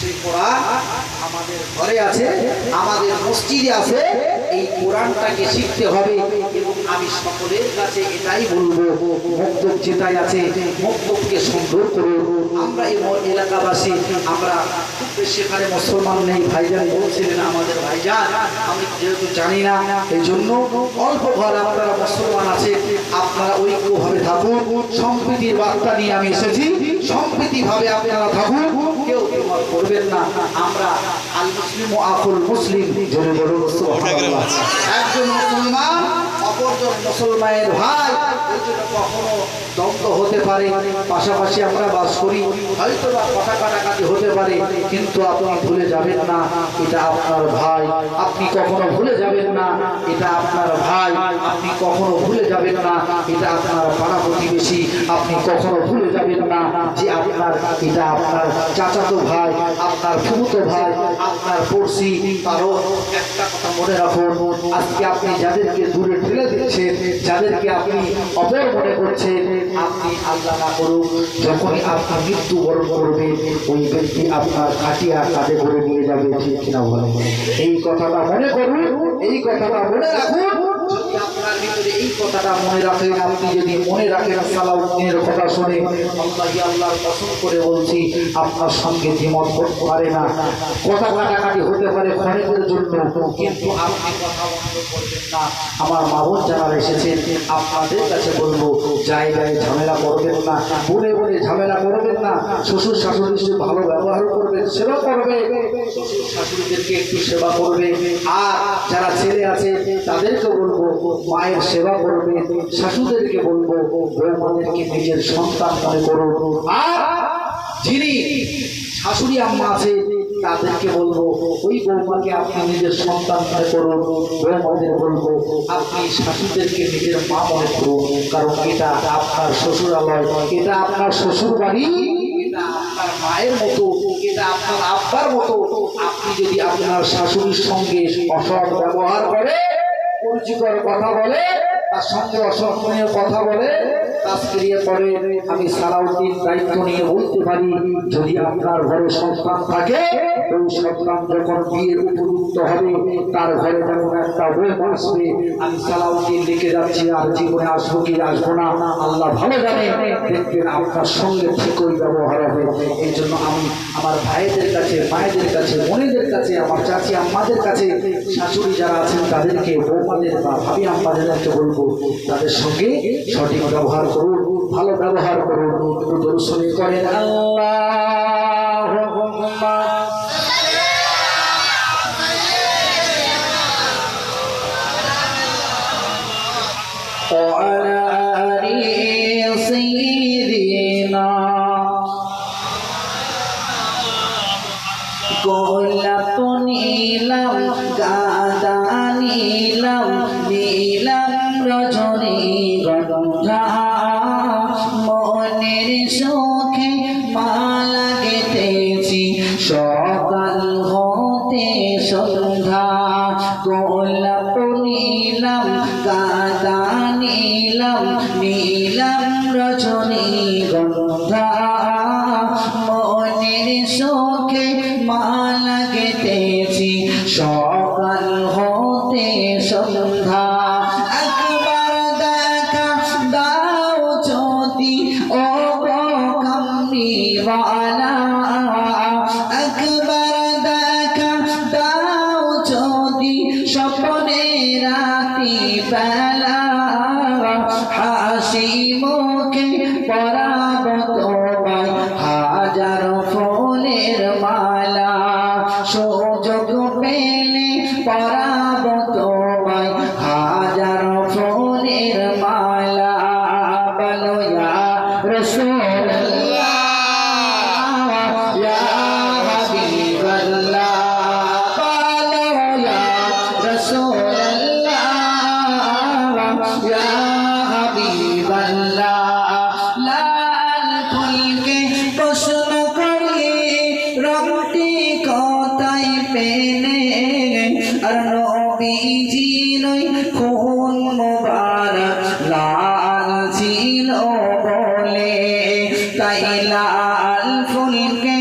সেই কোরআন আমাদের ঘরে আছে, আমাদের মসজিদে আছে। এই কোরআনটাকে শিখতে হবে এবং আমি সকলের কাছে এটাই বলবো, মক্তব যেটাই আছে মক্তবকে সুন্দর করুন। আমরা এই এলাকাবাসী আমরা খুব বেশি এখানে মুসলমান নেই, ভাইজান বলছিলেন আমাদের ভাইজান, আমি যেহেতু জানি না এই জন্য অল্প ঘর আপনারা মুসলমান আছে, আপনারা ঐক্যভাবে থাকুন। সম্প্রীতির বার্তা নিয়ে আমি এসেছি, সম্প্রীতিভাবে আপনারা থাকুন, কেউ বিমত করবেন না। আমরা আল মুসলিম ও আকুল মুসলিম, জোরে বলুন সুবহানাল্লাহ। একজন মুসলমান অপরজন মুসলমানের ভাই, এর জন্য কখনো দ্বন্দ্ব হতে পারে, পাশাপাশি আমরা বাস করি, হয়তো বা কথা কাটাকাটি হতে পারে, কিন্তু আপনি ভুলে যাবেন না এটা আপনার ভাই। আপনি কখনো ভুলে যাবেন না এটা আপনার ভাই। আপনি কখনো ভুলে যাবেন না এটা আপনার পাড়া প্রতিবেশী। আপনি কখনো ভুলে যাবেন না যে আপনার এটা আপনার চাচাতো ভাই, আপনার ফুফুতো ভাই, আপনার পড়শি। কারণ একটা কথা মনে রাখুন, আজকে আপনি যাদেরকে দূরে ঠেলে দিচ্ছেন, যাদেরকে আপনি অপর মনে করছেন, আপনি আল্লাহ না করুন যখনই আপনি মৃত্যুবরণ করবেন ওই ব্যক্তি আপনার খাটিয়া কাঁধে করে নিয়ে যাবে, ঠিক কিনা বলেন? এই কথাটা মনে করুন, এই কথাটা মনে রাখুন। যদি আপনার ভিতরে এই কথাটা মনে রাখেন, আপনি যদি মনে রাখেন সালাউদ্দিনের কথা শুনে, আল্লাহর কসম করে বলছি আপনার সঙ্গে দ্বিমত করতে পারে না, কথা কাটাকাটি হতে পারে ক্ষণিকের জন্য, কিন্তু আপনি কথা বন্ধ করবেন না। আমার মা বোন যারা এসেছেন আপনাদের কাছে বলবো, জায়গায় ঝামেলা করবেন না, বলে বলে ঝামেলা করবেন না। শ্বশুর শাশুড়ির সাথে ভালো ব্যবহার করবেন, সেবা করবে, শ্বশুর শাশুড়িদেরকে একটু সেবা করবে। আর যারা ছেলে আছে তাদেরকে বলবো মায়ের সেবা করবে, শাশুদেরকে বলবো বৌমাদেরকে নিজের সন্তান মনে করো। আর যিনি শাশুড়ি আম্মা আছে তাদেরকে বলবো ওই বৌমাকে আপনি নিজের সন্তান মনে করুন, বৌমাদের বলবো আপনি শাশুদেরকে নিজের মা মনে করুন। কারণ এটা আপনার শ্বশুরালয়, এটা আপনার শ্বশুর বাড়ি, এটা আপনার মায়ের মতো, এটা আপনার আব্বার মতো। আপনি যদি আপনার শাশুড়ির সঙ্গে অসৎ ব্যবহার করে, পরিচিতর কথা বলে, তার সঙ্গে অসম্মানীয় কথা বলে, তাস্করিয়া করে, আমি সালাউদ্দিন দায়িত্ব নিয়ে বলতে পারি, যদি আপনার ঘরে সন্তান থাকে, ওই সন্তান যখন বিয়ের উপযুক্ত হবে তার ঘরে যেমন একটা বই আসবে, আমি সালাউদ্দিন লিখে যাচ্ছি, আর জীবনে আসবো কি আসবো না আল্লাহ ভালো জানে, দেখবেন আপনার সঙ্গে ঠিকই ব্যবহার হবে। এই জন্য আমি আমার ভাইদের কাছে, মায়েদের কাছে, বোনেদের কাছে, আমার চাচি আম্মাদের কাছে, শাশুড়ি যারা আছেন তাদেরকে, বৌমাদের বা ভাবি আম্মাদেরকে বলবো তাদের সঙ্গে সঠিক ব্যবহার করুন, ভালো ব্যবহার করুন। একটু দর্শনী করেন আল্লাহুম্মা وعلى آل سيدنا গোলাপ নীলাম, গাঁদা নীলাম, নীলাম রজনীগন্ধা, মনের সুখে মালা গেঁথেছি সকাল হতে সন্ধ্যা। গোলাপ নীলাম, গাঁদা নীলাম, নীলাম রজনীগন্ধা, মনের সুখে মালা গেঁথেছি সকাল হতে সন্ধ্যা। একবার দেখা দাও যদি ও কামলিওয়ালা, একবার দেখা দাও যদি স্বপ্নে রাতি বেলা, হাসি মুখে পরাব তোমায় হাজারো ফুলের মালা, সুযোগ পেলে পরাব তোমায় হাজারো ফুলের মালা। বলো ইয়া রাসূলুল্লাহ, ইয়া হাবিবাল্লাহ, বলো ইয়া রাসূলুল্লাহ, ইয়া হাবিবাল্লাহ। লাল ফুলকে প্রশ্ন করি রংটি কোথায় পেলে, আর নবীজির খুন মুবারক লাল ছিল বলে, তাই লাল ফুলকে